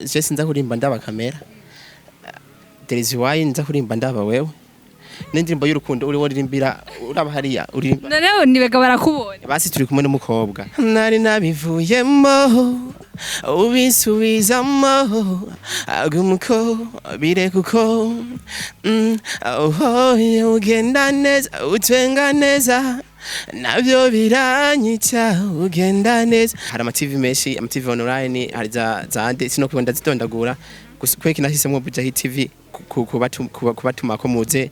Je sinza kurimba ndaba kamera. There is why nza kurimba ndaba wewe. N'indirimbo y'urukundo uri worimbira uraba hariya urimba. Noneho nibega barakubonye. Basi turi kumwe n'umukobwa. Nari nabivuyemo. Ubisubizamo. Agumuko bire kuko. Oh ugenda neza utwenga neza. Navyo biranyita ugenda neza. Hari ama-TV menshi, ama-TV online, hari zande sino kwenda zitondagura. Kweki nahisemwo Bujahit TV kubatuma ko muze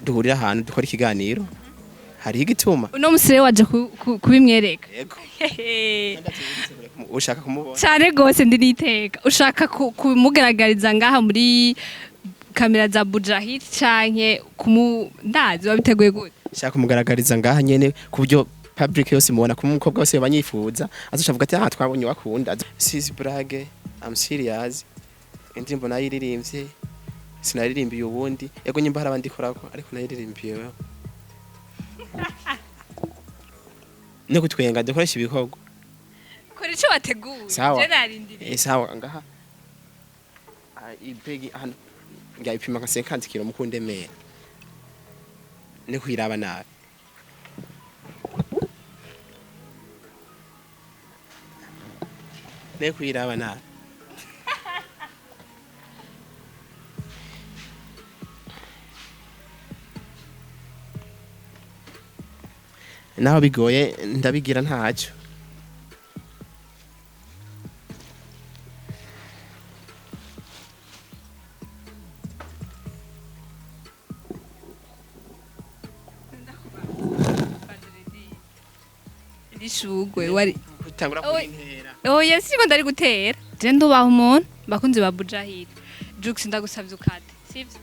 duhurira ahantu dukora ikiganiro. Hari igituma. Uno musire waje kubimwereka. Yego. Ushaka kumubona. Cyane gose ndiriteka. Ushaka kumugaragariza ngaha muri kamera za Bujahit canke kumundazi wabiteguye gute? Shaka kumugaragariza ngaha nyene kubyo public yose mubona ko umukobwa wose banyifuza azoshavuga ati aha twabonye wakunda. Sis brage, I'm serious. Indirimbo nayiririmbye sinaririmbiye ubundi yego nyimba hari abandi korako ariko nayiririmbiye wewe. No kutwenga dukoresha ibikorwa. Kora ico wateguye. Je narindiriye. Sawa ngaha. Ibegi hano ngayipima nka 50 kilo mukunde mera. Ne kwiraba nabi. Ne kwiraba nabi. Naho bigoye ndabigira ntacyo. Ishurwe wari Utangura kuntera. Oya siko ndari gutera. Je ndubaha umuntu bakunze ba Bujahit. Jux ndagusavye ukate. Sivyo?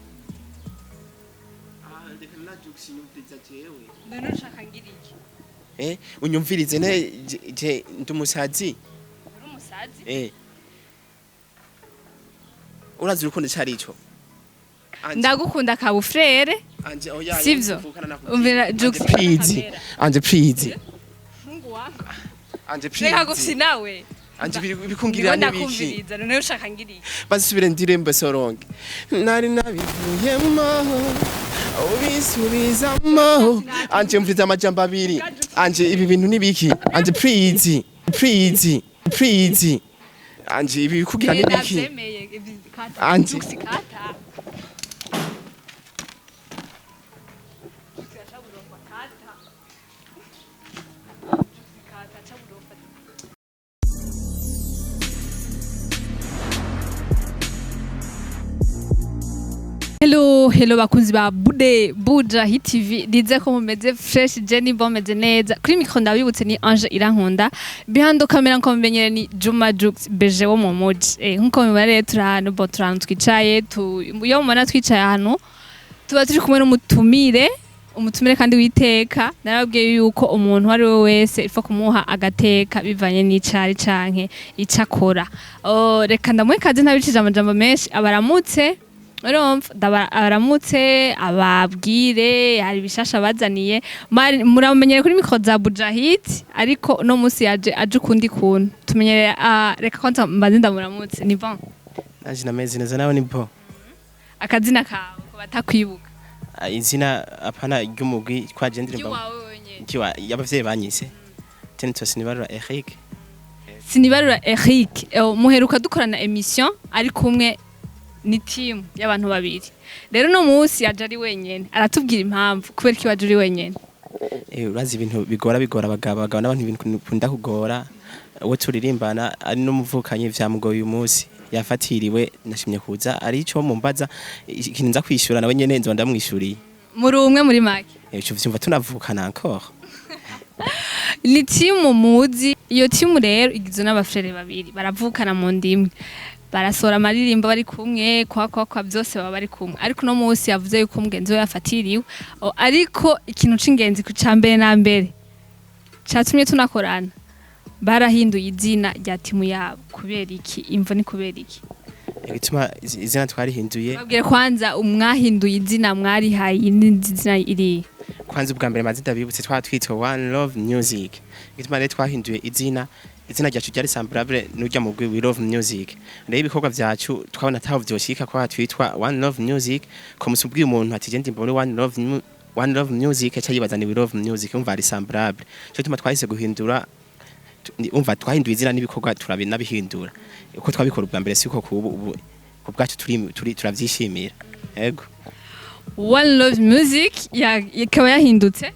Ndeka na Jux nyumviriza jewe. None ushaka ngira iki? Unyumvirize ne je ndumusazi. Uri umusazi? Urazi urukundo cyari ico. Ndagukunda ka bufrere. Anje oya. Sivyo? Umvira Jux Anje please. Mungu wangu. Anje please. Reka gufsi nawe. Anje bikungirira n'ibiki. Ndakumviriza none ushaka ngira iki? Basubire ndirimbe soronge. Nari nabivuyemo. Ubisubizamo. Anje mvuze amajambo abiri. Anje ibi bintu nibiki? Anje please. Anje ibi bikugira nibiki? Anje Hello bakunzi ba Bujahit TV dize ko mumeze fresh Jenny bomeze neza kuri micro ndabibutse ni Ange irankunda bihando kamera nko mumenyere ni Juma Jux beje wo mu moji nkuko mibare turano twicaye yo mubona twicaye hano tuba turi kumwe n'umutumire kandi witeka narabwiye yuko umuntu wari we wese ifa kumuha agateka bivanye n'icari canke icakora reka ndamwe kaze ntabicije amajambo menshi abaramutse abaramutse ababwire hari bishasha bazaniye muramenyere kuri micro za Bujahit ariko no musi yaje ukundi kuntu tumenyere reka konta mbaze ndamuramutse ni bon naje nameze neza nawe ni bon akazina kawe ko batakwibuka izina apana ry'umugwi twaje ndirimba kiwa yabavye banyise tenito sinibarura Eric muheruka dukorana emission ari kumwe ni team y'abantu babiri rero no musi yaje ari wenyene aratubwira impamvu kubera ki waje uri wenyene urazi ibintu bigora abagabo n'abantu ibintu kunda kugora uwo turirimbana ari no muvukanye vyamugoye uyu musi yafatiriwe nashimye kuza ari ico mumbaza ikintu nza kwishura nawe nyene nzo ndamwishuriye muri umwe muri make cyo vyumva tunavukana encore ni team muzi iyo team rero igizwe n'abafrere babiri baravukana mu ndimwe barasora amaririmbo bari kumwe kwa byose baba bari kumwe ariko no musi yavuze yuko umugenzi we yafatiriwe ariko ikintu c'ingenzi ku cambere na mbere catumye tunakorana barahinduye izina rya timu yabo kubera iki imvo ni kubera iki igituma izina twarihinduye babwire kwanza umwahinduye izina mwari hayi n'izina iri kwanza ubwa mbere mazi ndabibutse twatwitwa One Love Music igituma rero twahinduye izina izina ryacu ryari semblable n'urya mu We Love Music. Rero ibikorwa vyacu twabona taho vyoshika kwa twitwa One Love Music, ko musubwiye umuntu ati je ndimbone One Love Music acha yibaza ni We Love Music umva ari semblable. Cyo tuma twahise guhindura umva twahinduye izina n'ibikorwa turabinabihindura. Uko twabikora ubwa mbere siko ubu ku bwacu turavyishimira. Yego. One Love Music ikaba yahindutse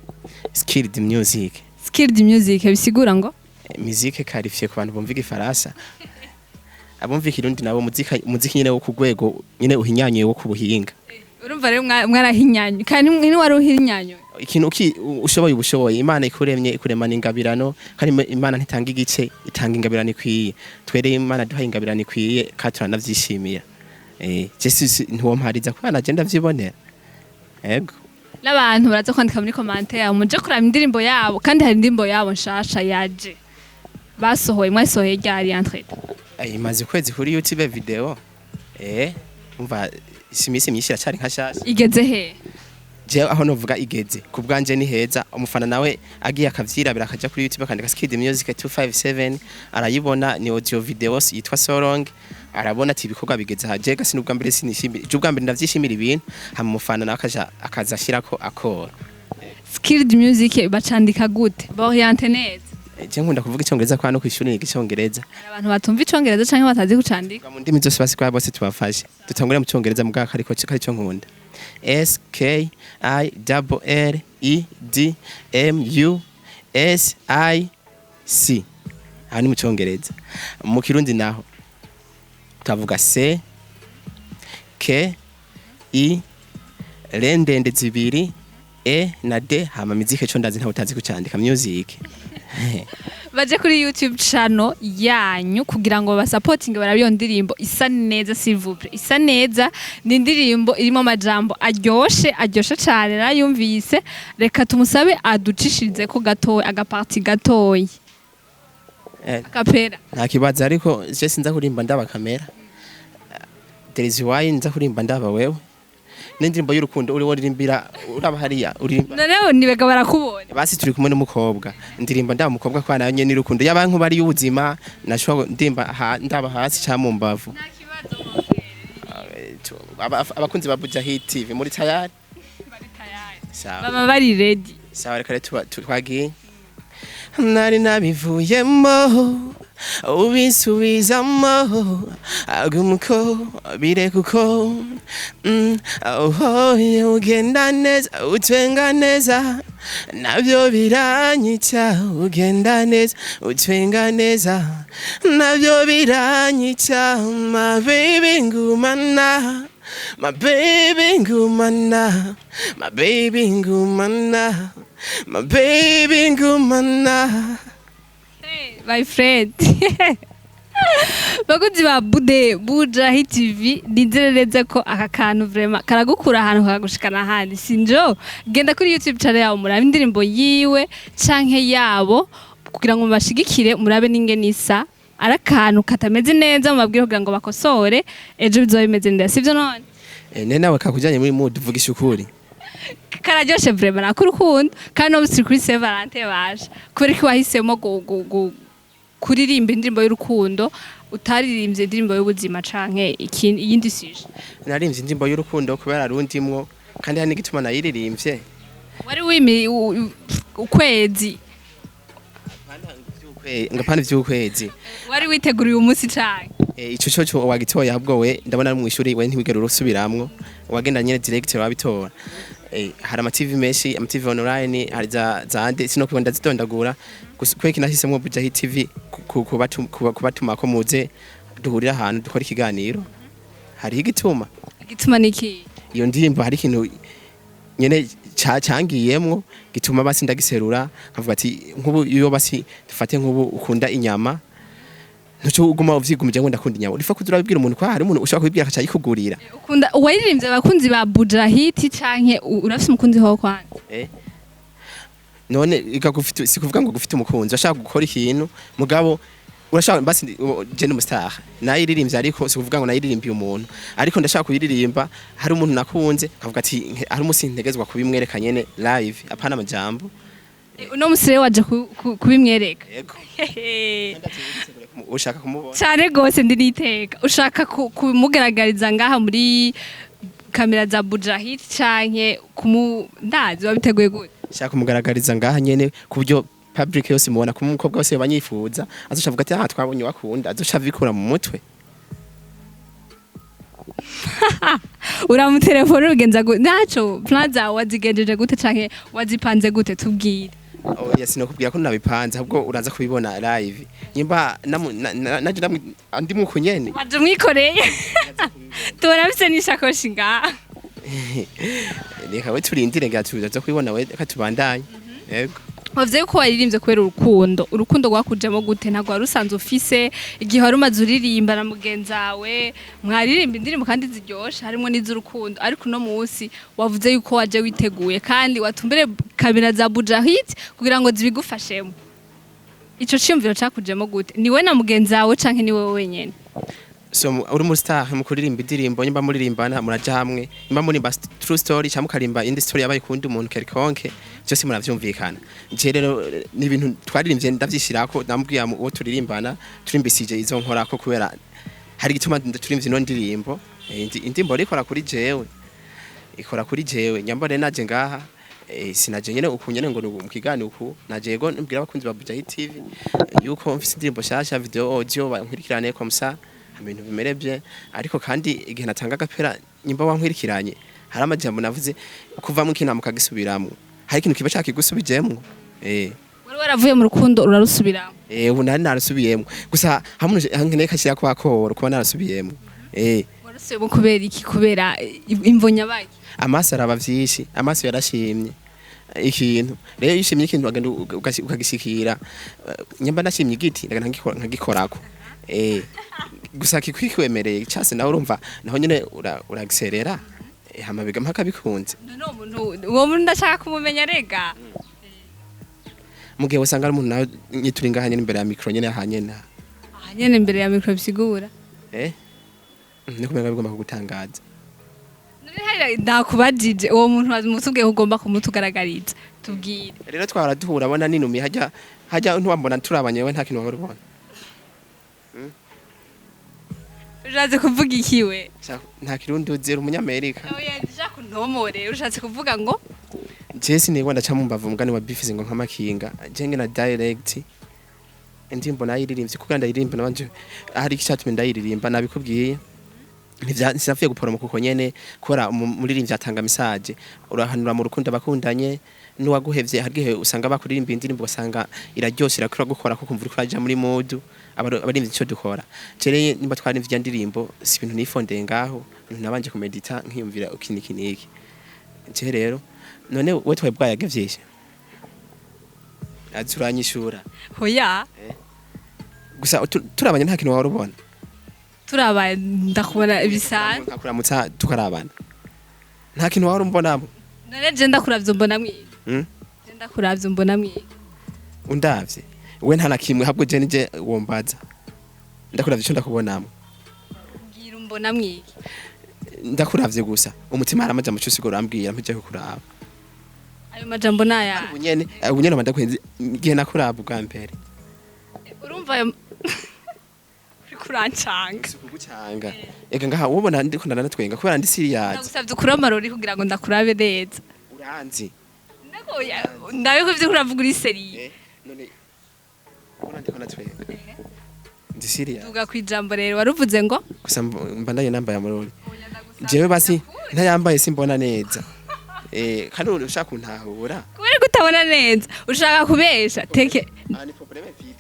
Skilled Music. Skilled Music bisigura ngo musique qualifiée ku bantu bumva igifaransa. Abumva ikirundi nabo muziki nyene wo ku rwego nyene uhinyanyuye wo kubuhinga. Urumva rero mwarahinyanyuye kandi ni wari uhinyanyuye. Ikintu ushoboye Imana ikuremye ikuremana ingabirano kandi Imana ntitanga igice itanga ingabirano ikwiye. Twereye Imana duha ingabirano ikwiye kandi turanavyishimira. Jesus ntiwompariza kubana agenda vyibonera. Yego. N'abantu baraza kwandika muri commentaire muje kuraba indirimbo yabo kandi hari indirimbo yabo nshasha yaje. Basohoye mwasohoye ryari entrete. Imaze kwezi kuri YouTube video. Umva simisi myishira cyari nkashasha. Igeze he? Je aho novuga igeze. Ku bwanje ni heza umufana nawe agiye akavyirabira akaja kuri YouTube akandika Skid Music 257 arayibona ni audio videos yitwa Sorong. Arabona ati ibikorwa bigeze hajega sinubwa mbere sinishimira. Je ubwa mbere ndavyishimira ibintu hama umufana nawe akaza ashirako akora. Skilled Music bacandika gute? Boriente neza. Je nkunda kuvuga icyongereza kwa no kwishuri icyongereza. Abantu batumva icyongereza canke batazi kucandika. Mu ndimi zose basikwa bose tubafashe. Dutangure mu cyongereza mu gaka ariko cyo nkunda. SKILLEDMUSIC. Hani mu cyongereza. Mu kirundi naho tuvuga C K I L zibiri E na D hama muzike cyo ndazi nta utazi kucandika music. Baje kuri YouTube channel yanyu kugira ngo basupporting barabiyo ndirimbo isa neza s'il vous plaît. Isa neza ni indirimbo irimo amajambo aryoshe cyane narayumvise reka tumusabe aducishirize ko gatoye agaparti gatoyi. Akapera. Nta kibaza ariko je sinza kurimba ndaba kamera. There is why nza kurimba ndaba wewe. N'indirimbo y'urukundo uri worimbira uraba hariya uririmba. Noneho nibega barakubona. Basi turi kumwe n'umukobwa. Ndirimba ndaba umukobwa kwa nayo nyene n'urukundo. Yabantu bari y'ubuzima nashobora ndaba hasi cha mu mbavu. Nta kibazo. Abakunzi ba Bujahit TV muri tayari? Bari tayari. Sawa. Baba bari ready. Sawa reka twagiye. Nari nabivuyemo ubisubizamo agumuko bire kuko ugenda neza utwenga neza navyo biranyica ugenda neza utwenga neza navyo biranyica my baby ngumana my baby ngumana my baby ngumana my baby ngumana. Hey, my friend. Bakunzi ba Bujahit TV nizerereze ko aka kantu vraiment karagukura ahantu kagushikana handi sinjo genda kuri YouTube channel yawo murabe indirimbo yiwe canke yabo kugira ngo mubashigikire murabe n'ingene isa arakantu katameze neza mubabwire kugira ngo bakosore ejo bizoba bimeze neza sivyo none nawe kakujanye muri mood uvugisha ukuri kararyoshe vraiment nakurukundo kandi no muri kuri Saint Valentin baje kubera ko wahisemo kuririmba indirimbo y'urukundo utaririmbye indirimbo y'ubuzima canke iyindi sije narimbye indirimbo y'urukundo kubera rundimwo kandi hari n'igituma nayiririmbye wari wimi ukwezi ngapana vy'ukwezi wari witeguriye umunsi canke ico cyo wagitoya ahubwo we ndabona mu ishuri we ntiwigera urusubiramwo wagenda nyene direct wabitora hari ama-TV menshi ama-TV online hari zande sinokubonda zitondagura kweki nahisemo Bujahit TV kubatuma ko muze duhurira ahantu dukora ikiganiro hari igituma niki iyo ndirimbo hari ikintu nyene cangiyemwo gituma basi ndagiserura nkavuga ati nkubu iyo basi dufate nkubu ukunda inyama ntucyo uguma uvyigumije ngo ndakunda inyama urifa kuzurabibwira umuntu kwa hari umuntu ushaka kubibwira akaca yikugurira ukunda uwaririmbye abakunzi ba Bujahit canke urafise umukunzi ho kwanza none ikagufite sikuvuga ngo gufite umukunzi ashaka gukora ikintu mugabo urashaka basi je n'umustar nayiririmbye ariko sikuvuga ngo nayiririmbiye umuntu ariko ndashaka kuyiririmba hari umuntu nakunze kavuga ati hari umusi ntegezwa kubimwereka nyene live apana amajambo uno musire waje kubimwereka yego ushaka kumubona cyane gose ndi niteka ushaka kumugaragariza ngaha muri kamera za Bujahit canke ndazi wabiteguye gute shaka kumugaragariza ngaha nyene kubyo public yose mubona ko umukobwa wose banyifuza azoshavuga ati aha twabonye wakunda azoshavikura mu mutwe uramutelefone ubigenza gute naco plaza wazigenjeje gute canke wazipanze gute tubwire oya sinokubwira ko nabipanze ahubwo uraza kubibona live nyimba naje ndi mu kunyene waje mwikoreye turabise nishakoshi ngaha reka we turindire gatuza kubibona we katubandanye yego Wavye ko waririmbye kubera urukundo rwakujemo gute ntago warusanze ufise igihe wari umaze uririmba na mugenzawe mwaririmba indirimbo kandi ziryoshe harimo n'iz'urukundo ariko no munsi wavuze yuko waje witeguye kandi watumbere kamera za Bujahit kugira ngo zibigufashemo ico cyumviro cakujemo gute niwe na mugenzawe canke niwe wenyene so uri mu star mu kuririmba indirimbo nyimba muririmbana muraja hamwe nyimba muri true story cyangwa karimba indi story yabaye kundi umuntu kelkonke cyose muravyumvikana je rero ni ibintu twaririmbye ndavyishirako namubwiye uwo turirimbana turimbisije izo nkora ko kubera hari gituma turirimvye no ndirimbo indimbo rikora kuri jewe ikora kuri jewe nyambare naje ngaha sinaje nyene ukunyene ngo mu kigani uku naje go mbwira abakunzi ba Bujahit TV yuko mfise indirimbo shasha video audio bankurikirane komsa ibintu bimerebye ariko kandi igihe natanga gapera nyimba wankwirikiranye hari amajambo navuze kuva mu kinama kagisubiramo hari ikintu kiba cyakigusubijemo wari waravuye mu rukundo urarusubiramo ubu nari narasubiyemo gusa hamwe nkeneye kashyira kwa koro kuba narasubiyemo warusubiyemo kubera iki kubera imvonya baki amaso araba vyinshi amaso yarashimye ikintu rero yishimye ikintu agenda ukagishikira nyamba nashimye igiti ndaga nkagikorako gusa kikwemereye cyase nawe urumva naho nyene uragiserera hamabiga mpaka bikunze no umuntu uwo muntu ndashaka kumumenya rega mugihe wasanga ari umuntu nawe nyituringa hanyene imbere ya micro nyene hanyene imbere ya micro bisigura nikumenya bigomba kugutangaza ndakubajije uwo muntu mutubwiye ugomba kumutugaragariza tubwire rero twara duhura bona ninumi hajya ntuwambona turabanye we nta kintu wabona ubona Ushatse kuvuga ikiwe nta kirundi uzera umunyamerika oya ndija kuntomore ushatse kuvuga ngo Jesse ni wanda chamumba mugani wa bifize ngo nkamakinga jenge na direct indimbo nayiririmvye kuko ndayiririmba nabanje hari icyatuma ndayiririmba nabikubwiye ntivyavuye gupora mu kuko nyene kora muririmbye atanga message urahanura mu rukundo bakundanye nuwaguhevye hargihe usanga bakuririmba indirimbo basanga iraryoshe irakura gukora ko kumva uri kwaja muri mood abarimvye ico dukora cereye nimba twarimvye indirimbo si ibintu nifondeye ngaho nabanje kumedita nkiyumvira ukinikiniki je rero none we twebwaye agevyeje azuranyishura hoya gusa turabanye nta kintu warubona turabaye ndakubona ibisanzwe nkakuramutsa tukarabana nta kintu warumbonamo none je ndakuravye mbona mwiga je ndakuravye mbona mwiga undavye we nta nakimwe habwo je nije wombaza ndakuravye cyo ndakubonamo ngira mbona mwiga ndakuravye gusa umutima aramaja mu cyusigo rambwira mpije kukuraba ayo majambo naya ubunyene mandakwenze gihe nakuraba bwa mbere urumva ayo kurancanga kugucanga ega ngaha ubona ndiko ndanatwenga kubera ndi serious ndagusavye ukura amarori kugira ngo ndakurabe neza uranzi ndagoya ndabiko ivyo kuravuga uri serious none ubona ndiko natwenga ndi serious tuvuga kwijambo rero waruvuze ngo gusa mbandaye namba ya marori jewe basi ntayambaye simbona neza kandi ushaka kuntahura kubera gutabona neza ushaka kubesha teke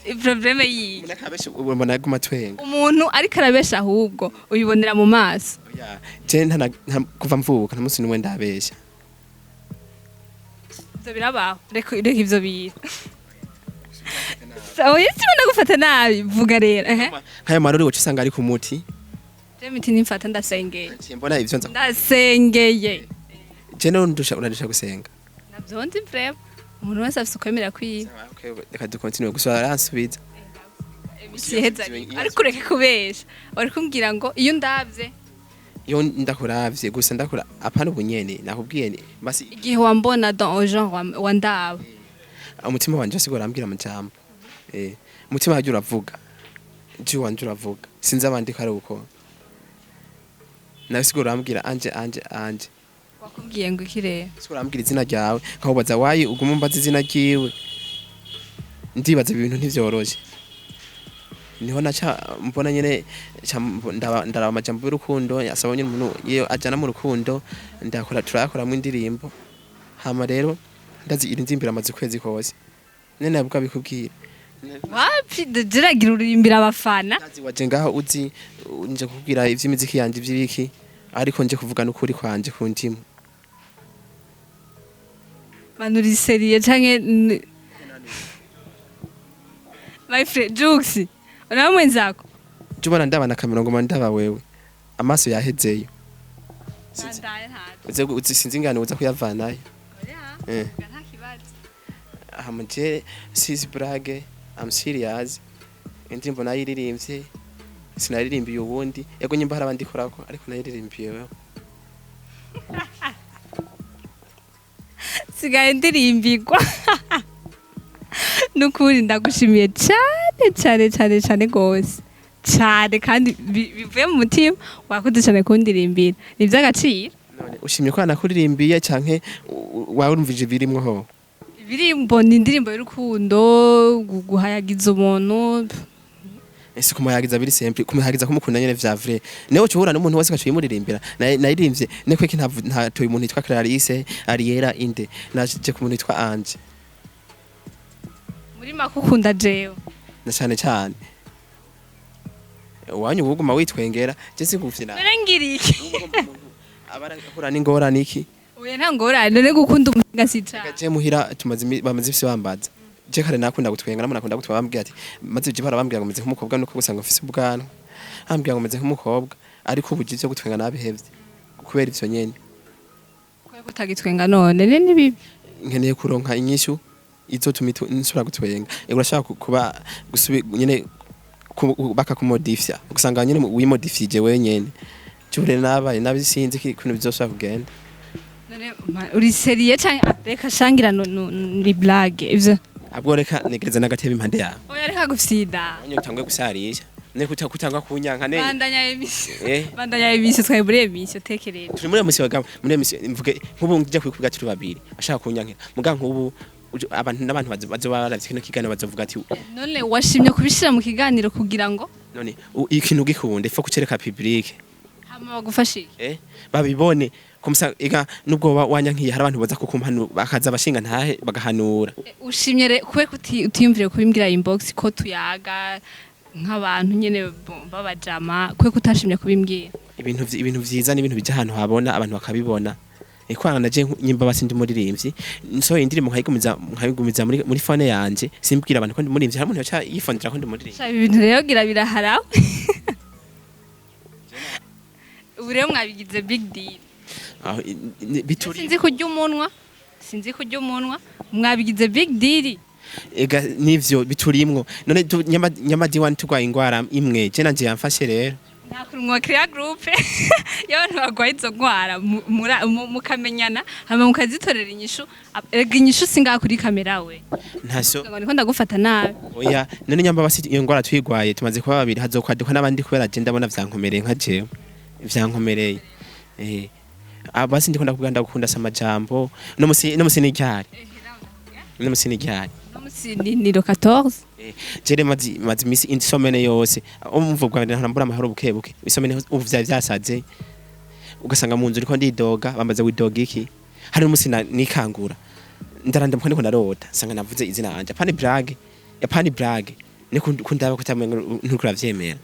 ni probleme yi munakabesha ubona guma twenga umuntu ariko arabesha ahubwo uyibonera mu maso je kuva mvuka nta musi numwe ndabesha ivyo birabaho reka ivyo bira oya sibona gufata nabi vuga rero nkayo marori woca usanga ari ku muti je miti nimfata ndasengeye mbona ivyo nza ndasengeye je no urandusha gusenga navyonzi vrema umuntu wese afise ukwemera kwiba reka dukontinue gusa aransubiza bisiheza ariko ureke kubesha uri kumbwira ngo iyo ndavye iyo ndakuravye gusa ndakura apana ubunyene nakubwiye basi igihe wambona dans au genre wandaba umutima wanje asigura ambwira amajambo umutima wanje uravuga je wanje uravuga sinzi abandi ko ari uko nawe sigura ambwira Ange wakubwiye ngo ikirere sigura ambwira izina ryawe nkabubaza wayi uguma umbaza izina ryiwe ndibaza ibintu ntivyoroshe niho naca mbona nyene ndaraba amajambo y'urukundo yasaba nyene umuntu iyo ajana mu rukundo turayakoramwo indirimbo hama rero ndazigira inzimbira amaze kwezi kose nene nabwo bikubwira wapi diragira uririmbira abafana ndazi waje ngaho uzi nje kubwira ivy'imiziki yanje ivy'ibiki ariko nje kuvugana ukuri kwanje ku ndimu manuri serie canke my friend Jux ona mwenzako jubona ndabana kamera ngo mandaba wewe amaso yahezeyo uze sinzi ingane uza kuyavanayo ahamuje sis brage I'm serious indirimbo nayiririmbye sinaririmbiye ubundi yego nyimba hari abandi korako ariko nayiririmbiye wewe sigaye ndirimbirwa nukuri ndagushimiye cyane gose cyane kandi bivuye mu mutima wakoze cyane kundirimbira ni by'agaciro none ushimye ko nakuririmbiye canke warumvije birimwo ho ibirimbo ni indirimbo y'urukundo guhayagiza umuntu ese kumuhayagiza biri simple kumuhayagiza kumukunda nyene vya vrai neho cyuhura n'umuntu wese gaciye muririmbira nayirimbye neko iki ntatoye umuntu yitwa Clarisse Ariera inde naje ku muntu yitwa Ange muri makukunda jewe na cyane wanyu ubuguma witwengera je singufyina merengiriki abarakura n'ingorane iki oya nta ngorane none gukunda umuntu sica je muhira bamaze ifise bambaza je kare nakunda gutwenga namuna nakunda gutwa bambwiye ati maze je barabambwiye ngo meze nk'umukobwa nuko gusanga ufise ubwana ambwiye ngo meze nk'umukobwa ariko ubu je gutwenga nabihevye kubera ivyo nyene kubera kutagitwenga none ni bibi nkeneye kuronka inyishu izotuma nsubira gutwenga urashaka kuba nyene bakakumodifya ugasanga nyene wimodifije wenyene cyure nabaye nabisinzi kintu bizoshaka kugenda none uri serie cyane reka shangira ni blague ivyo abwo reka negereza nagatebe impande yawe oya reka gufsida onye utangwe gusarisha ne kutangwa kunyanka ne bandanya emission twebure emission tekerera turi muri emission bagabo muri emission mvuge nkubu ngije kwikuvuga turi babiri ashaka kunyanka muga nkubu n'abantu bazoba baravye kino kiganiro bazovuga ati none washimye kubishira mu kiganiro kugira ngo none ikintu gikunde fo kucereka public hama bagufashike babibone komsa ega nubwo wanyankiye hari abantu baza kukumpanu bakaza bashinga ntahe bagahanura ushimye kwe utiyumvire kubimbwira inbox ko tuyaga nk'abantu nyene babajama kwe kutashimye kubimbwira ibintu vyiza n'ibintu bija ahantu habona abantu bakabibona ikwana naje nyimba basindi muririmbyi nso indirimbo nkayigumiza muri phone yanje simbwira abantu ko ndi muririmbyi hari umuntu yacha yifondera ko ndi muririmbyi sha ibintu rero gira biraharawe ubure mwabigize big deal sinzi kurya umunwa mwabigize big deal ega nivyo biturimwo none nyamadi wani tugwaye ingwara imwe je nanje yamfashe rero nakurumwa clear group y'abantu bagwaye izo ngwara mukamenyana hama mukazitorera inyishu ega inyishu singa kuri kamera we ntaso ngo niko ndagufata nabi oya none nyamba basi iyo ngwara twigwaye tumaze kuba babiri hazokwaduka nabandi kubera je ndabona vyankomereye nka jewe vyankomereye basi ndikunda kuganda gukunda samajambo no musi n'iryari ni le 14 jere mazi misi insomene yose umvugwa ndahambura amahoro bukebuke isomene uvya vyasaze ugasanga mu nzu riko ndidoga bamaze widoga iki hari umusi nikangura ndaranda mko ndiko ndarota sanga navuze izina anje pani brage ni kundaba kutamenga ntukura vyemera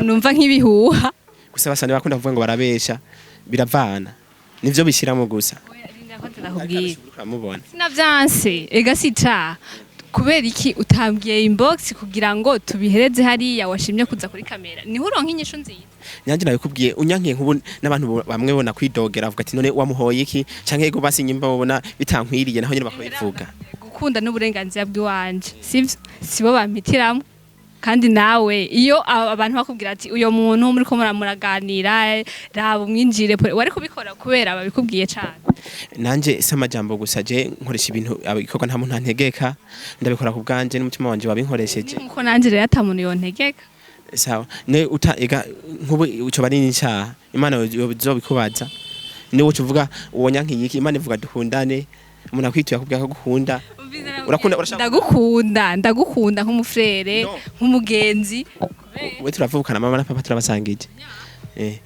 numva nk'ibihuha gusa basane bakunda kuvuga ngo barabesha biravana nivyo bishiramo gusa sinavyanse ega sica kubera iki utambwiye inbox kugira ngo tubihereze hariya washimye kuza kuri kamera niho uronka inyishu nziza nyanje nabikubwiye unyankiye nkubu n'abantu bamwe bona kwidogera avuga ati none wamuhoye iki canke yego basi nyimba babona bitankwiriye naho nyine bakabivuga gukunda n'uburenganzira bw'iwanje sivyo sibo bampitiramo kandi nawe iyo abantu bakubwira ati uyo muntu muri ko muraganira raba umwinjire wari kubikora kubera babikubwiye cyane. Nanje samajambo gusa je nkoresha ibintu abikorwa nta muntu antegeka ndabikora ku bwanje n'umutima wanje wabinkoresheje nkuko nanje rero atamuntu yontegeka. Sawa ne ega nkubu uco bari n'icyaha Imana yozobikubaza ni uco uvuga uwonya nk'iki Imana ivuga dukundane umuntu akwituye akubwira ko gukunda ndagukunda nk'umufrere nk'umugenzi we turavukana mama na papa turabasangije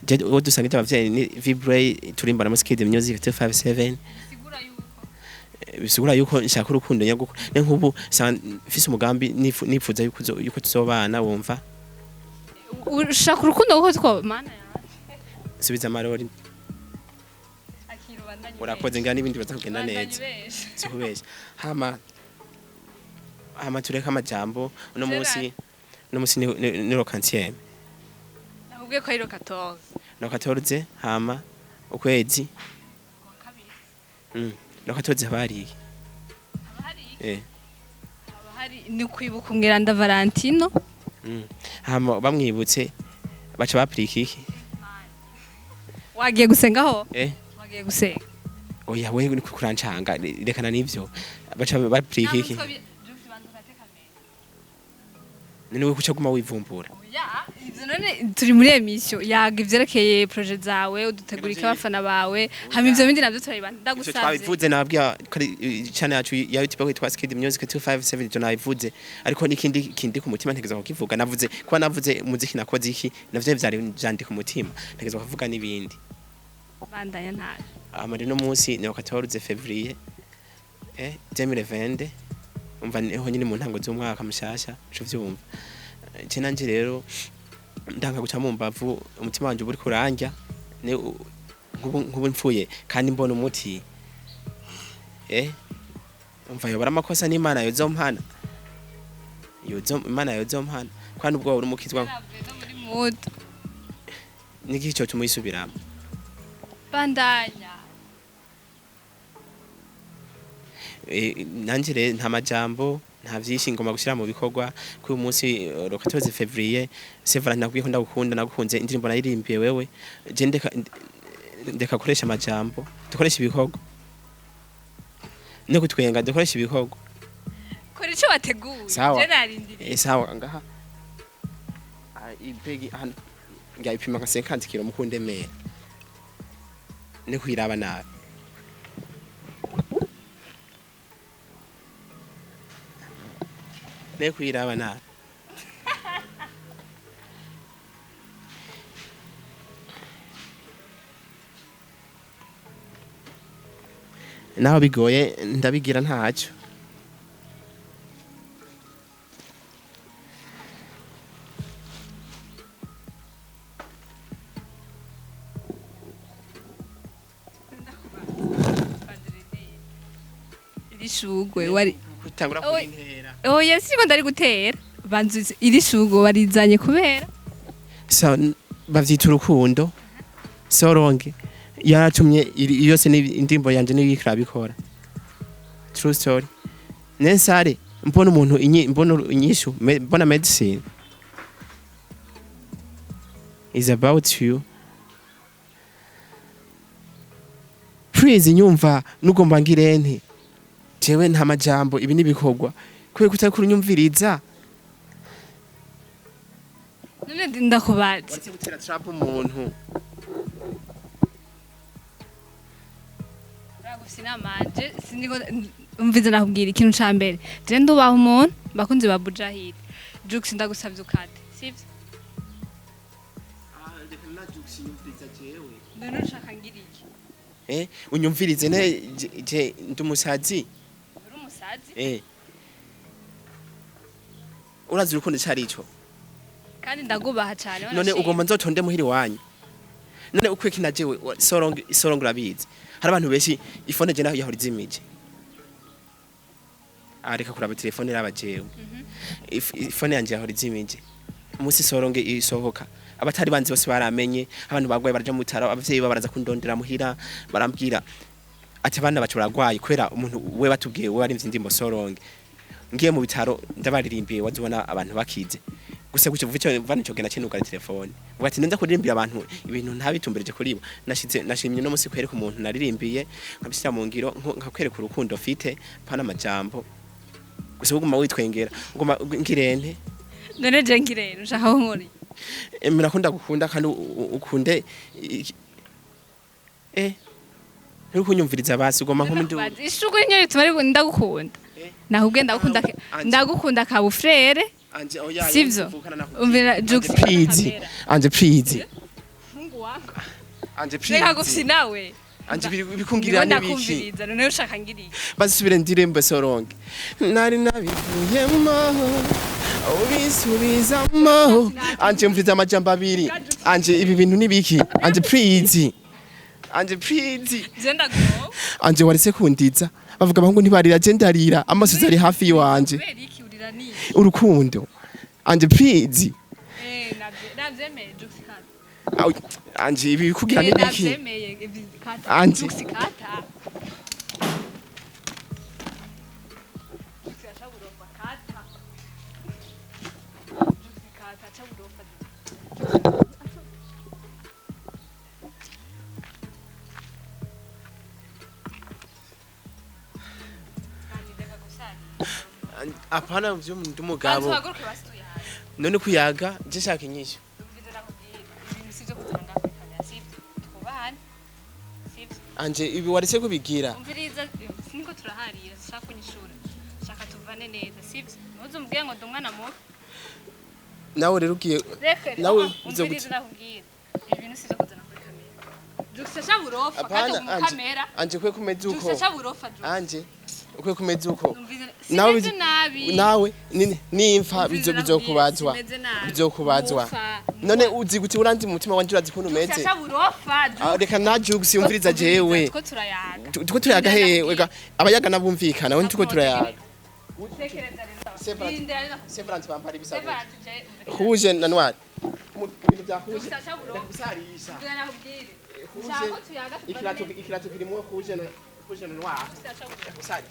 je wo dusangije abavyeyi ni Vibre turimba na Muskid Music 257 bisigura yuko nshaka urukundo nyaguko ne nkubu mfise umugambi nifuza yuko tuzobana wumva ushaka urukundo kuko twomana subiza amarori urakoze ngana n'ibindi baza kugenda neza sikubeshya hama tureka amajambo uno munsi ni rokantieme nakubwiye ko ari ro 14 no 14 hama ukwezi no 14 habari ni kwibuka umwiranda Valentino hama bamwibutse baca baplika iki wagiye gusengaho wagiye gusenga oya we ni kurancanga rekana nivyo baca baplika iki nini we kuca guma wivumbura ivyo none turi muri emission yaga ivyerekeye projet zawe udutegurika abafana bawe hama ivyo bindi navyo turabibanda ndagusavye twabivuze nababwira channel yacu ya YouTube ko Skid Music 257 jo nabivuze ariko nikindi ku mutima ntegeza kukivuga navuze kwa navuze muziki nakoze iki navyo vyari jandi ku mutima ntegeza kuvuga nibindi bandanya ntari amari no munsi ni 14 février 2020 umva niho nyine mu ntango z'umwaka mushasha cyo vyumva je nanje rero ndanga guca mu mbavu umutima wanje buri kuranja ne nkubu mfuye kandi mbona umuti umva yobara amakosa n'Imana yozompana Imana yozompana kandi ubwo uri umukizwa muri mood niki cyo tumuyisubiramo bandanya nanje rero nta majambo nta vyinshi ngoma gushira mu bikorwa ku munsi 14 février c'est vrai nakubwiye ko ndagukunda nagukunze indirimbo nayirimbiye wewe je ndeka koresha amajambo dukoresha ibikorwa no kutwenga dukoresha ibikorwa kora ico wateguye je narindiriye sawa ngaha ibegi hano ngayipima nka 50 kilo mukunde mere ne kwiraba nabi ne kwiraba nabi naho bigoye ndabigira ntacyo irishugwe wari kutangura kuintera oya siko ndari gutera banzuze irishugwe warizanye kubera so bavyita urukundo soronge yaratumye yose ni indimbo yanje n'ibikira bikora true story nensare mbona umuntu mbona inyishu mbona medicine is about you please nyumva nugomba ngirente jewe nta majambo ibi nibikorwa kwe kutakuru nyumviriza none ndakubaza wati gutera trap umuntu sinamanje siniko umvize nakubwira ikintu ca mbere je ndubaha umuntu bakunze ba Bujahit Jux ndagusavye ukate sivyo reka na Jux yumviriza jewe none ushaka ngira iki unyumvirize ne je ndumusazi uri umusazi urazi urukundo cari ico kandi ndagubaha cyane none ugomba nzotonde muhiri wanyu none ukweki na jewe sorongo urabizi hari abantu benshi ifone je naho yahora izimije areka kuraba telefone raba jewe ifone yanje yahora izimije umunsi soronge isohoka abatari banzi bose baramenye abantu bagwaye baraja mu taro abavyeyi babaraza kundondera muhira barambwira ati abana bacu baragwaye kwera umuntu we batubwiye we ari indimbo soronge ngiye mu bitaro ndabaririmbiye wazibona abantu bakize gusa gucyo vucyo vanico gena cyenuka telefone uvuga ati nza kuririmbira abantu ibintu ntabitumbereje kuri bo nashimye no musi kwereka umuntu naririmbiye nkabishyira mu ngiro nkakwereka urukundo fite pana amajambo gusa uguma witwengera uguma ngirente none je ngirente ushaka aho nkori mirakunda gukunda kandi ukunde nturi kunyumviriza basi ugoma nk'umundi ishurwe nyo bituma ari ndagukunda nakubwiye ndagukunda ka bufrere sivyo umvira jux Ange please Mungu wangu Ange please reka gufsi nawe Ange bikungirira n'ibiki none ushaka ngiri basi subire ndirimbe soronge nari nabivuyemo ubisubizamo Ange mvuze amajambo abiri Ange ibi bintu nibiki Ange please zenda go Ange waretse kundiza bavuga bahungu ntibarira je ndarira amasozi ari hafi yiwanje urukundo Ange please navyemeye juxikata Ange ibi bikugira n'ibiki navyemeye Ange juxikata apana vyo umuntu umugabo none kuyaga je shaka inyisho Ange ibi waretse kubigira umviriza siniko turaharira shaka kunyishura shaka tuvane neza sivyo muzo mbwiye ngo ndumwana mubi nawe rero ugiye nawe uzo umviriza nakubwira ibintu sizo kuzana kuri kamera juxasha burofa kandi mu kamera Ange kwe kumeze uko juxasha burofa Ange ukwe kumeze uko nawe nawe nimfa bizokubazwa none uzi guti uranzi mu mutima wanje urazi kuntu umeze reka najugusi umviriza jewe tuko turayaga hewe abayaga nabumvikana we tuko turayaga Severance bampari bisabo huje na noir ibintu bya huje gusarisha ikirato kirimo huje na noir gusari